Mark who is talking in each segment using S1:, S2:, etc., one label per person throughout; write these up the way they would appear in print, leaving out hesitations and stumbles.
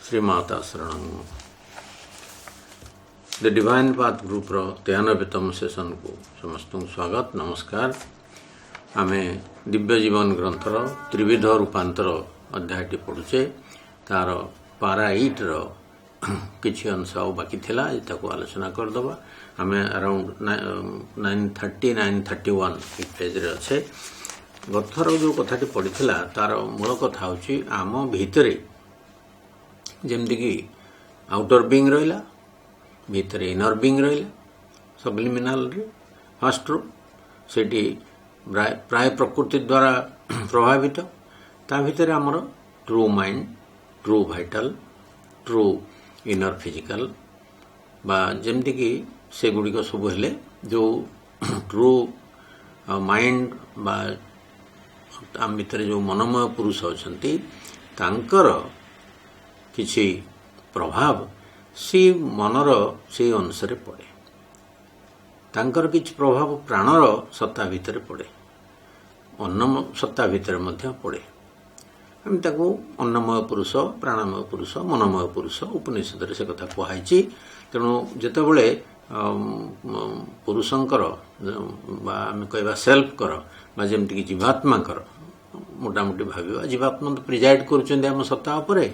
S1: Shri Mata Sharan the divine path group रो 93तम session को समस्त स्वागत नमस्कार। आमे दिव्य जीवन ग्रंथर त्रिविध रूपांतर अध्यायटी पढ़ुचे तार पारा 8 रो किछि अंश बाकी थिला ताको आलोचना करदबा। आमे अराउंड 930-931 पेज रे अच्छे। गथर जो कथाटी पढ़िथिला तार मूल कथा होची आम भितरे जेमती कि आउटर बीइंग रहिला भितरे इनर बीइंग रहिला सबलिमिनाल रे फर्स्ट रो सेठी प्राय प्रकृति द्वारा प्रभावित ता भितरे हमर true mind true vital true inner physical बा जेमती कि से गुडी को सब हेले जो ट्रू माइंड बा आम भितर जो मनोमय पुरुष अछंती तांकर किछि प्रभाव सी मनर से अनुसार पड़े तांकर किछि प्रभाव प्राणर सत्ता भितर पड़े अन्नम सत्ता भितर मध्य पड़े। हम ताको अन्नमय पुरुष प्राणमय पुरुष मनोमय पुरुष उपनिषद से कथा कहुई। तेणु जितेबले पुरुषंकर आम कहवा सेल्फ कर जमती कि जीवात्मा कर मोटामोटी भाव जीवात्मा तो प्रिजाइड कर सत्ता उपरे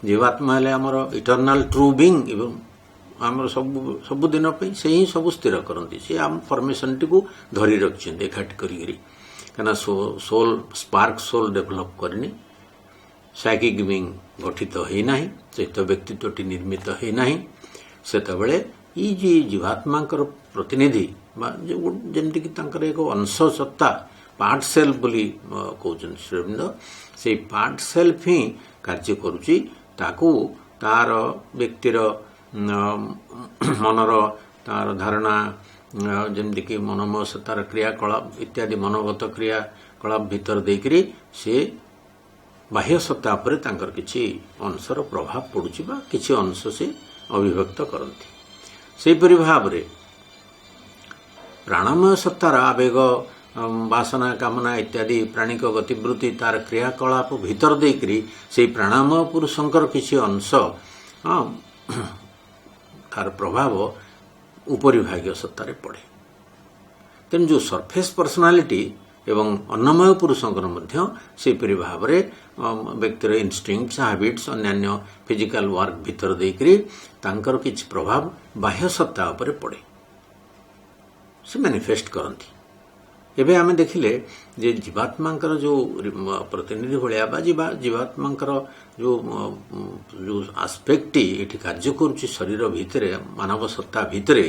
S1: जीवात्मा हेले आमर इटर्नाल ट्रू बीइंग एवं आमर सब दिन से ही सब स्थिर करती सी आम फॉर्मेशन टी को धरी रखिंट एकाठी करा सोल स्पार्क सोल डेभलप करनी साइकिक बीइंग गठित होना चैत व्यक्तित्व निर्मित होना से जीवात्मा प्रतिनिधि जमती कि एक अंश सत्ता पार्ट सेल्फ बोली कहते श्रीअरविंद से पार्ट सेल्फ ही कार्य करुच्ची ताकू तार व्यक्तिर मनर तार धारणा जमती कि मनोमय सत्तार क्रियाकलाप इत्यादि मनोगत क्रियाकलाप भितर देकरी से बाह्य सत्ता पर तांकर किछि अंशर प्रभाव पड़ुछि बा किछि अंश से अभिव्यक्त करती। सेपरि भाव रे प्राणमय सत्तार आवेग वासना कामना इत्यादि प्राणिक गतिवृत्ति तार क्रियाकलाप भितर देकरी से प्राणामय पुरुषंकर किछि अंश तार प्रभाव उपरिभाग्य सत्तारे पड़े। तेणु जो सरफेस पर्सनालिटी एवं अन्नमय पुरुषंकर मध्य सेपरि भाव रे व्यक्तिर इनस्टिंक्ट्स हैबिट्स अन्यान्य फिजिकल वर्क भितर देकरी तांकर किछि प्रभाव बाह्य सत्ता उपरे पड़े से मैनिफेस्ट करती। एबे आमे देखिले जे जीवात्मांकर जो प्रतिनिधि भलिया जीवात्मांकर जो आस्पेक्ट एठी कार्य करूची शरीर भितरे मानव सत्ता भितरे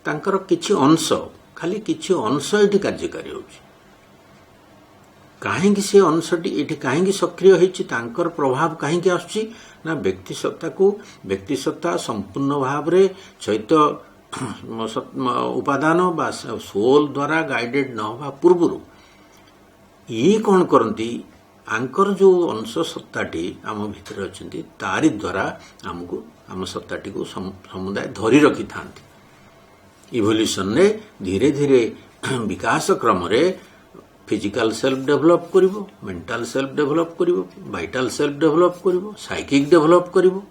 S1: तांकर किछि अंश खाली किछि अंश एठी कार्यकारी होची। काहेकि से अंशटी एठी काहेकि सक्रिय होईची तांकर प्रभाव काहेकि आछी ना व्यक्ति सत्ता संपूर्ण भाव रे चैत उपादान बा सोल द्वारा गाइडेड न होगा पूर्व ये कौन करती आंकर जो अंश सत्ताटी आम भितर अच्छी तारी द्वारा आमको आम सत्ताटी को समुदाय धरी रखी था। इवोल्यूशन रे धीरे धीरे विकास क्रम रे फिजिकल सेल्फ डेभलप करिवो मेंटल सेल्फ डेभलप करिवो वाइटल सेल्फ डेभलप करिवो साइकिक डेभलप करिवो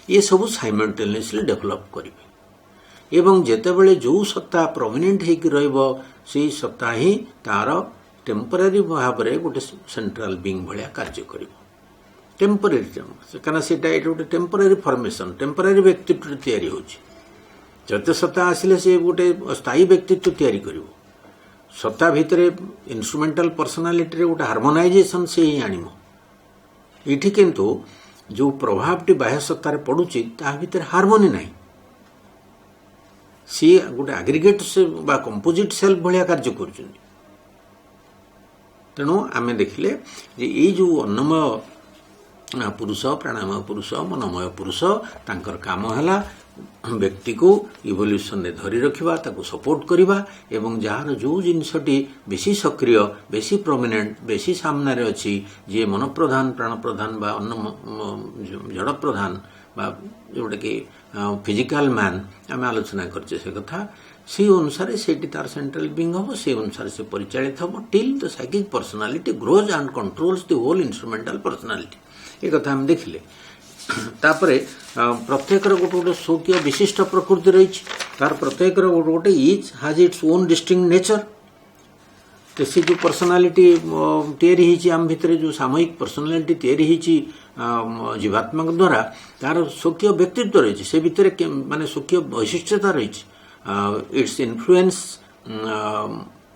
S1: ये सब साइमल्टेनियसली डेभलप करिवो एवं जेतेबेले जो सत्ता प्रोमिनेंट हेकि रहइबो सेही सत्ता ही तार टेम्पररी भाव रे गोटे सेंट्रल बीइंग भलिया कार्य करिवो। टेम्पररी कारण सेटा एटा गोटे टेम्पररी फॉर्मेशन टेम्पररी व्यक्तित्व तयारी होची। जते सत्ता आसिले से गोटे स्थायी व्यक्तित्व तयारी करिवो। सत्ता भितरे इंस्ट्रूमेंटल पर्सनालिटी रे गोटे हार्मोनाइजेशन से ही आनिमो। इठी किंतु जो प्रभावटी बाह्य सत्तार पड़ुची ता भितर हार्मोनी नाही सी गोटे एग्रीगेट से बा कंपोजिट सेल्फ भलिया कार्य कर। तेणु आमे देखिले जे ये जो अन्नमय पुरुष प्राणमय पुरुष मनोमय पुरुष तांकर काम हला व्यक्ति को इवोल्यूशन ने धरी रखिबा ताको सपोर्ट करिबा एवं जार जो जिनसटी बेसी सक्रिय बेसी प्रोमिनेंट बेसी सामना रे अछि जे मन प्रधान प्राण प्रधान बा अन्न जड़ प्रधान बा जोटे कि फिजिकल मैन आम आलोचना करछे से कथा से अनुसार से तार सेंट्रल बीइंग हम से अनुसार से परिचालित हम till the psychic personality grows and controls the whole instrumental personality. एक कथा हम देखिले तापरे प्रत्येक गोटे गोटे स्वकीय विशिष्ट प्रकृति रही तार प्रत्येक गोटे गोटे इच हाज इट्स ओन डिस्टिंक्ट नेचर तो सी जो पर्सनालीटी तैयारी आम भितर जो सामूहिक पर्सनालीटी तैयारी जीवात्मा द्वारा तार स्वकीय व्यक्तित्व रही से भितर माने स्वकीय वैशिष्ट्यता रही its influence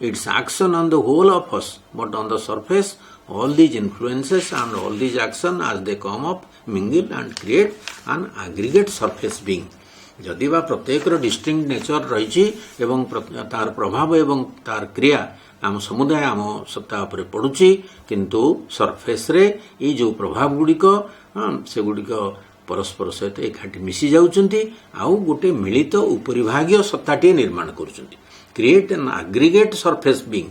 S1: its action on the whole of us, but on the surface, all these influences and all these action as they come up, mingle and create an aggregate surface being. जदि बा प्रत्येक distinct nature रही एवं तार प्रभाव एवं तार क्रिया आम समुदाय आम सत्ता पर पड़ुची किंतु सरफेस रे ये जो प्रभाव गुड़िक से गुड़िक परस्पर सहित एकाठी मिसी जाउचंती आउ गोटे मिलित उपरिभागीय सत्ताटी निर्माण करुचंती create an aggregate surface being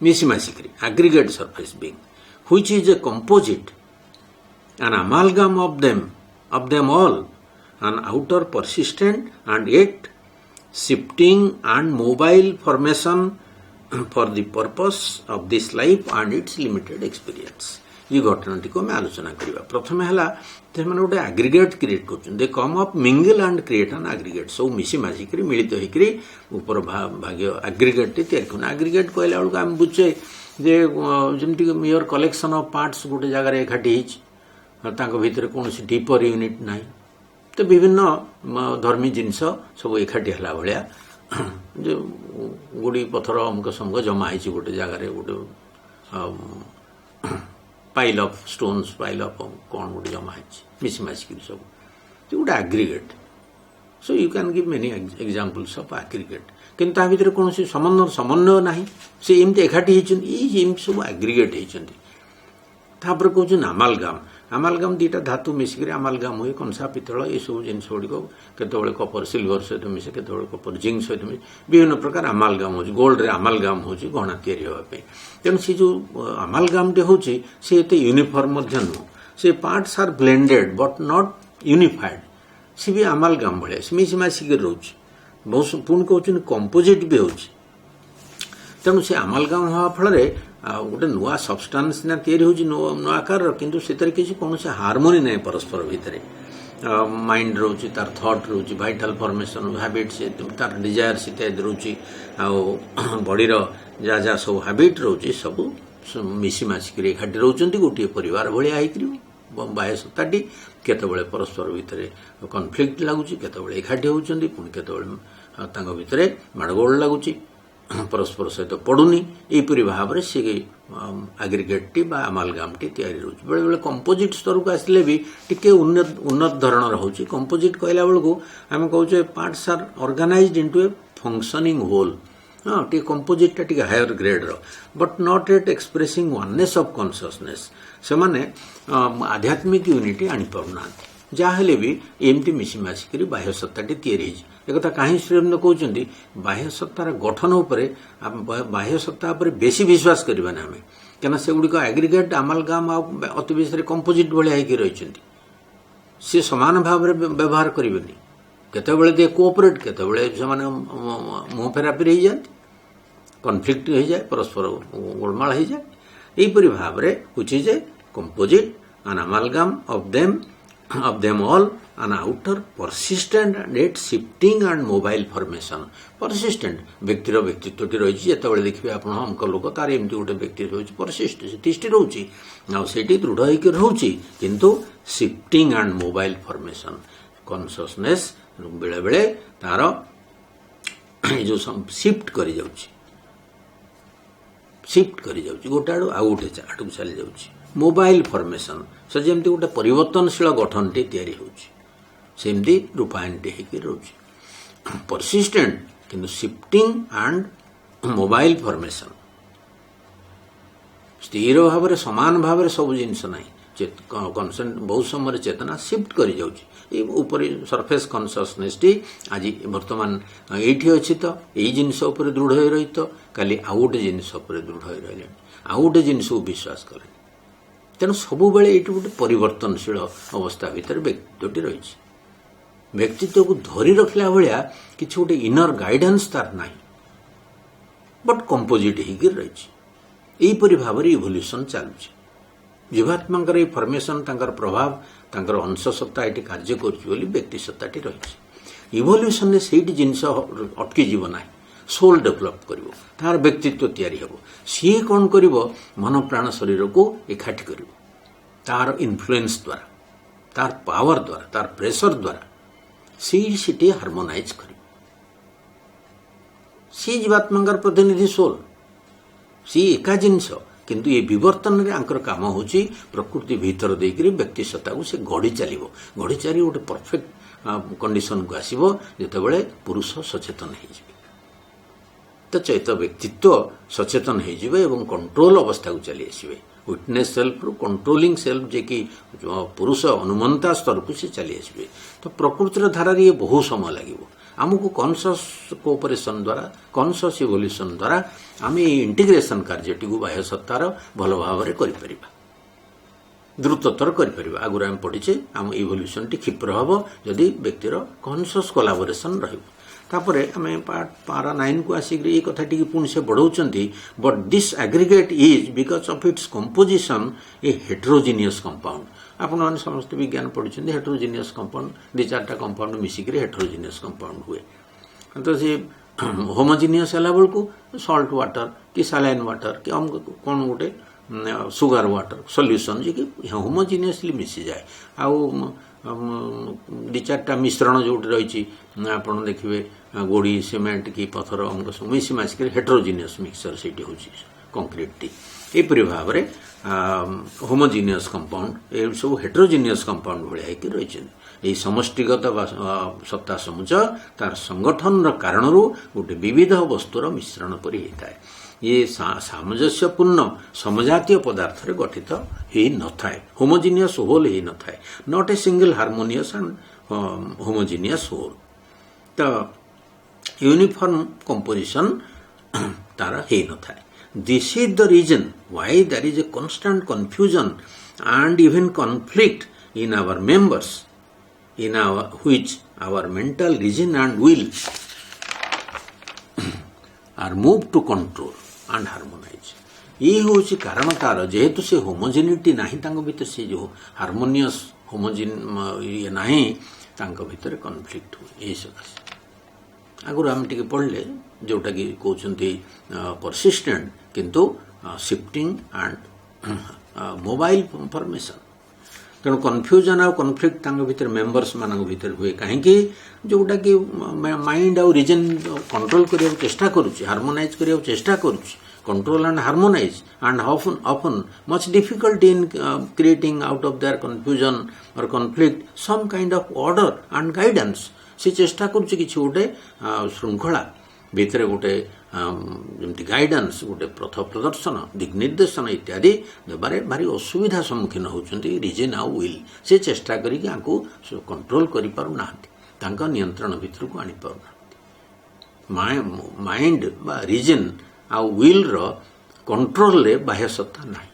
S1: मिसिमासिकरी aggregate surface being which is a composite an amalgam of them all an outer persistent and yet shifting and mobile formation for the purpose of this life and its limited experience ये घटनाटी को आलोचना करवा प्रथम है गोटे aggregate create कर come up mingle and create an aggregate सब मिसी मासिक मिलित होकर भाग्य आग्रिगेट तैयारी आग्रिगेट कहला बेलू आम बुझे जे जमीक योर कलेक्शन ऑफ पार्ट्स गोटे जगार एकाठी भितर कौन डीपर यूनिट ना तो विभिन्न धर्मी जिनस सब एकाठी है भाया जो गुड़ी पथर अमुक समूक जमा हो गोटे जगार गोटे pile of stones pile of कौन गोटे जमा मिसिमासिक सब गोटे aggregate so you can give many examples of aggregate किंतु भितर कौन समन्वय ना से एमती एकाठी सब आग्रिगेट होती कहूँ आमालगाम दीटा धातु मिसिक आमालगाम हुए कंसा पितल ये सब जिनस गुड़िक केतबेले कपर सिल्वर सहित मिसे केतबेले कपर जिंक सहित मिसे विभिन्न प्रकार आमालगाम हो गोल्ड रे आमालगाम हो गहना तैयारी होगा तेणु से जो आमालगाम टे होची से एते यूनिफॉर्म मध्य नुह से parts are blended but not unified सी भी आमालगाम भाया से मिसिमासिक रोच बहुत पुणी कहते कंपोजिट भी हो तेणु से आमालगाम हवा फल गोटे नुआ सबस्टान्स ना तैयारी होची नुआ आकार किंतु से किसी कौन से हार्मोनी ना परस्पर भितर माइंड रोची तार थॉट रोची वाइटल फॉर्मेशन हैबिट से तार डिजायर्स इत्यादि रोची बॉडी जहाँ जहाँ सब हैबिट रोची सब मिसिमासिक एकाठी रोचंती गोटे परिवार भाया हो बाह्य सत्ताटी केतबेले परस्पर भितर कन्फ्लिक्ट लगुच केतबेले एकाठी होचंती पुणी केतबेले भितर माड़गोड़ लगुच परस्पर सहित पड़ुनी यहीपरी भाव में सी आग्रिगेट टी आमालगाम टी तैयारी रोचे बेले बेले कंपोजिट स्तर को आसिले भी टिके उन्नत धरण होची कंपोजिट कहला बेलू आम कहूचे parts are organized into a functioning whole हाँ टी कंपोजिट टी हायर ग्रेड रो but not at expressing oneness of consciousness से माने आध्यात्मिक यूनिटी आनी पाना जहाँ भी एमती मिसिमासिक बाह्य सत्ताटी तैयारी एक कहीं श्रीअरविंद कहते बाह्य सत्तार गठन उपर बाह्य सत्ता उपर बेसी विश्वास करवा आम क्या से गुड़िक एग्रीगेट आमालगाम अति बेसी कंपोजिट भाया रही सी सामान भाव में व्यवहार करेंगे केतबेले दे कोऑपरेट केतबेले से मुह फेराफेरी हो जाती कन्फ्लिक्ट हो जाए परस्पर गोलमाल हो जाए यहीपरी भाव में which is a composite an amalgam of them all an outer persistent and yet shifting and mobile formation persistent व्यक्तिर व्यक्तित्व रही जितेबाला देखिए आप अमुक लोक तार एमती गोटे व्यक्ति रही परसिस्ट तिष्टि रोचे आठी दृढ़ होकर रोचे किंतु shifting and mobile formation consciousness बेले बेले तार जो शिफ्ट कर गोटे आड़ आउ गोटे आड़ को चली जाऊँगी मोबाइल फॉर्मेशन से जमती गोटे परिवर्तनशील गठन टे तैयारी होमती रूपायन टे रोचे परसिस्टेंट किंतु शिफ्टिंग एंड मोबाइल फॉर्मेशन स्थिर भाव सामान भाव सब जिनस ना कनसेंट बहुत समय चेतना shift curved surface consciousness T आज बर्तमान ये अच्छी तो यही जिनस दृढ़ हो रही तो काली आउ गोटे जिनस दृढ़ हो रही आउ गोटे जिनस विश्वास करें तेणु सबु बेले ये गोटे परिवर्तनशील अवस्था भितर व्यक्तित्वटी रही व्यक्तित्व को धरी रखला भाया किसी गोटे इनर गाइडेंस तार ना बट कंपोजिट होकर रही यहीपरी भाव में इवोल्यूशन चलुची जीवात्माଙ୍କର ଏଇ ଫର୍ମେସନ୍ ତାଙ୍କର ପ୍ରଭାବ ତାଙ୍କର ଅଂଶ ସତ୍ତା ଏଠି କାର୍ଯ୍ୟ କରୁଛି ବୋଲି ବ୍ୟକ୍ତି ସତ୍ତାଟି ରହିଛି। ଇଭଲ୍ୟୁସନରେ ସେଇଠି ଜିନିଷ ଅଟକିଯିବ ନାହିଁ, ସୋଲ୍ ଡେଭଲପ୍ କରିବ, ତାର ବ୍ୟକ୍ତିତ୍ୱ ତିଆରି ହେବ। ସିଏ କ'ଣ କରିବ, ମନ ପ୍ରାଣ ଶରୀରକୁ ଏକାଠି କରିବ ତାର ଇନଫ୍ଲୁଏନ୍ସ ଦ୍ୱାରା, ତାର ପାୱାର ଦ୍ୱାରା, ତାର ପ୍ରେସର ଦ୍ୱାରା ସେଠି ହାର୍ମୋନାଇଜ୍ କରିବ। ସିଏ ଜୀବାତ୍ମାଙ୍କର ପ୍ରତିନିଧି ସୋଲ୍, ସିଏ ଏକା ଜିନିଷ, କିନ୍ତୁ ଏ ବିବର୍ତ୍ତନରେ ଆଙ୍କର କାମ ହେଉଛି ପ୍ରକୃତି ଭିତର ଦେଇକରି ବ୍ୟକ୍ତି ସତ୍ତାକୁ ସେ ଗଢ଼ି ଚାଲିବ। ଗଢ଼ି ଚାଲି ଗୋଟେ ପରଫେକ୍ଟ କଣ୍ଡିସନକୁ ଆସିବ ଯେତେବେଳେ ପୁରୁଷ ସଚେତନ ହେଇଯିବେ, ତ ଚୈତ ବ୍ୟକ୍ତିତ୍ୱ ସଚେତନ ହେଇଯିବେ ଏବଂ କଣ୍ଟ୍ରୋଲ ଅବସ୍ଥାକୁ ଚାଲି ଆସିବେ। ୱିଟନେସ୍ ସେଲ୍ଫରୁ କଣ୍ଟ୍ରୋଲିଂ ସେଲ୍ଫ ଯିଏକି ପୁରୁଷ ଅନୁମନ୍ତା ସ୍ତରକୁ ସେ ଚାଲି ଆସିବେ। ତ ପ୍ରକୃତିର ଧାରାରେ ଇଏ ବହୁ ସମୟ ଲାଗିବ। ଆମକୁ କନସସ୍ କୋଅପରେସନ୍ ଦ୍ୱାରା, କନସସ୍ ଇଭଲ୍ୟୁସନ୍ ଦ୍ୱାରା ଆମେ ଏଇ ଇଣ୍ଟିଗ୍ରେସନ୍ କାର୍ଯ୍ୟଟିକୁ ବାହ୍ୟ ସତ୍ତାର ଭଲ ଭାବରେ କରିପାରିବା, ଦ୍ରୁତତର କରିପାରିବା। ଆଗରୁ ଆମେ ପଢ଼ିଛେ ଆମ ଇଭଲ୍ୟୁସନ୍ଟି କ୍ଷିପ୍ର ହେବ ଯଦି ବ୍ୟକ୍ତିର କନସସ୍ କୋଲାବୋରେସନ୍ ରହିବ। ତାପରେ ଆମେ ପାରା 9କୁ ଆସିକରି ଏଇ କଥାଟିକି ପୁଣି ସେ ବଢ଼ଉଛନ୍ତି। But this aggregate is because of its composition a heterogeneous compound. ଆପଣମାନେ ସମସ୍ତେ ବିଜ୍ଞାନ ପଢ଼ିଛନ୍ତି, ହେଟ୍ରୋଜିନିୟସ୍ କମ୍ପାଉଣ୍ଡ 2-4ଟା କମ୍ପାଉଣ୍ଡ ମିଶିକିରି ହେଟ୍ରୋଜିନିୟସ୍ କମ୍ପାଉଣ୍ଡ ହୁଏ। ତ ସେ ହୋମୋଜିନିୟସ୍ ହେଲା ବେଳକୁ ସଲ୍ଟ ୱାଟର କି ସାଲାଇନ୍ ୱାଟର କି କ'ଣ ଗୋଟେ ସୁଗାର ୱାଟର ସଲ୍ୟୁସନ୍ ଯିଏକି ହୋମୋଜିନିୟସଲି ମିଶିଯାଏ। ଆଉ 2-4ଟା ମିଶ୍ରଣ ଯେଉଁଠି ରହିଛି ଆପଣ ଦେଖିବେ ଗୋଡ଼ି, ସିମେଣ୍ଟ କି ପଥର ଅମୁକ ସବୁ ମିଶି ମାସିକରି ହେଟ୍ରୋଜିନିୟସ୍ ମିକ୍ସଚର ସେଇଠି ହେଉଛି କଂକ୍ରିଟଟି। ଏପରି ଭାବରେ ହୋମୋଜିନିୟସ୍ କମ୍ପାଉଣ୍ଡ ଏସବୁ ହେଟ୍ରୋଜିନିୟସ୍ କମ୍ପାଉଣ୍ଡ ଭଳିଆ ହେଇକି ରହିଛନ୍ତି। ଏହି ସମଷ୍ଟିଗତ ବା ସତ୍ତା ସମୁଚ ତାର ସଂଗଠନର କାରଣରୁ ଗୋଟେ ବିବିଧ ବସ୍ତୁର ମିଶ୍ରଣ ପରି ହେଇଥାଏ। ଇଏ ସାମଞ୍ଜସ୍ୟପୂର୍ଣ୍ଣ ସମଜାତୀୟ ପଦାର୍ଥରେ ଗଠିତ ହେଇନଥାଏ, ହୋମୋଜିନିୟସ୍ ହୋଲ୍ ହେଇନଥାଏ। Not a single harmonious and homogeneous whole. ତ ୟୁନିଫର୍ମ କମ୍ପୋଜିସନ୍ ତାର ହେଇନଥାଏ। This is the reason why there is a constant confusion and even conflict in our members, in which our mental reason and will are moved to control and harmonize. ये होची कारण तार जेहेतु से homogeneity नहीं तांको भीतर से जो हार्मोनियस होमोजेन ये नहीं तांको भीतर कॉन्फ्लिक्ट हुए। ये सकाशे आगुरी आम टे पढ़ले जोटा कि कहते परसिस्टेंट किंतु शिफ्टिंग एंड मोबाइल फॉर्मेशन। तेणु कन्फ्यूजन आ कन्फ्लिक्ट भीतर मेंबर्स मान भीतर हुए कहीं जोटा कि माइंड आउ रीजन कंट्रोल करने चेष्टा करुच्ची, हार्मोनाइज करने चेष्टा करुच्ची, control and harmonize and often much difficulty in creating out of their confusion or conflict some kind of order and guidance। से चेष्टा करुच्ची किसी गोटे श्रृंखला भितर गोटे जमती गाइडेंस गोटे पथ प्रदर्शन दिग निर्देशन इत्यादि देबारे भारी असुविधा सम्मुखीन होउछन्ती रीजन आ विल। से चेष्टा करी आंको कंट्रोल करि पारु नाहंती, तांका नियंत्रण भितर को आनी पारु नाहंती। माइंड बा रीजन आ विल रो कंट्रोल ले बाह्य सत्ता नाही।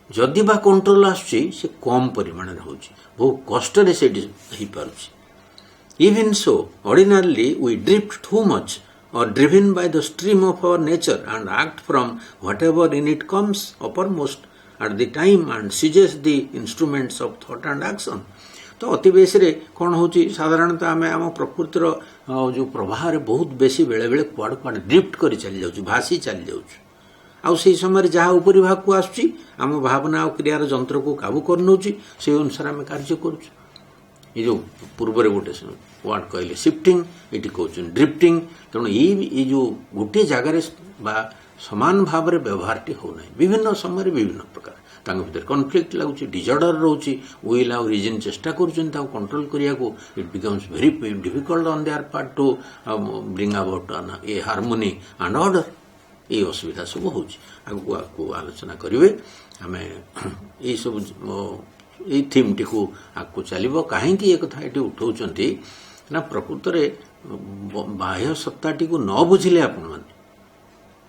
S1: जदि बा कंट्रोल आछी से कम परिमाण रे होउची, बहु कष्ट रे से ही पारुची। Even so, ordinarily we drift too much or driven by the stream of our nature and act from whatever in it comes uppermost at the time and seizes the instruments of thought and action। तो अति बेसी रे कौन होची साधारणतः आम आम प्रकृतिर जो प्रवाह रे बहुत बेसी बेले बेले कुआड़ कुआड़ ड्रिफ्ट करी चली जाउछु, भासी चली जाउछु। आउ से समय जहाँ उपरी भाग को आसुची आम भावना और क्रियार जंत्र को काबू कर नउची, से अनुसार आम कार्य करूछु। ये जो पूर्व गोटे वार्ड कहले शिफ्टिंग, ये कहते ड्रिफ्टिंग। तेणु ये जो गोटे जगार समान भाव में व्यवहार होना विभिन्न समय विभिन्न प्रकार भीतर कन्फ्लिक्ट लगुच, डिजॉर्डर रोचे, विल आउ रीजन चेष्टा कंट्रोल करने को it becomes very difficult on their part two bring about A harmony and order. ये असुविधा सब हो आलोचना करेंगे आम ये सब ये थीम टी को आगू चलो कहीं ये कथा ये उठाऊँच ना प्रकृत बाह्य सत्ताटी को न बुझिले आपण मैंने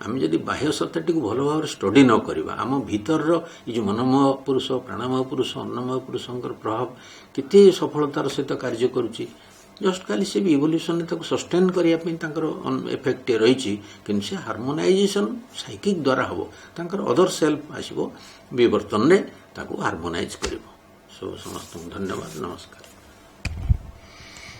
S1: आम जदि बाह्य सत्ताटी को भल भाव स्टडी न करवा आम भीतर ये जो मनोमय पुरुष, प्राणमय पुरुष, अन्नमय पुरुषंकर प्रभाव केते सफलतार सहित कार्य करुच्ची जस्ट खाली से भी इवोल्यूशन सस्टेन करने इफेक्ट रही कि हार्मोनाइजेशन साइकिक द्वारा हम तांकर अदर सेल्फ आसो विवर्तन में हार्मोनाइज कर। सो समस्त धन्यवाद, नमस्कार।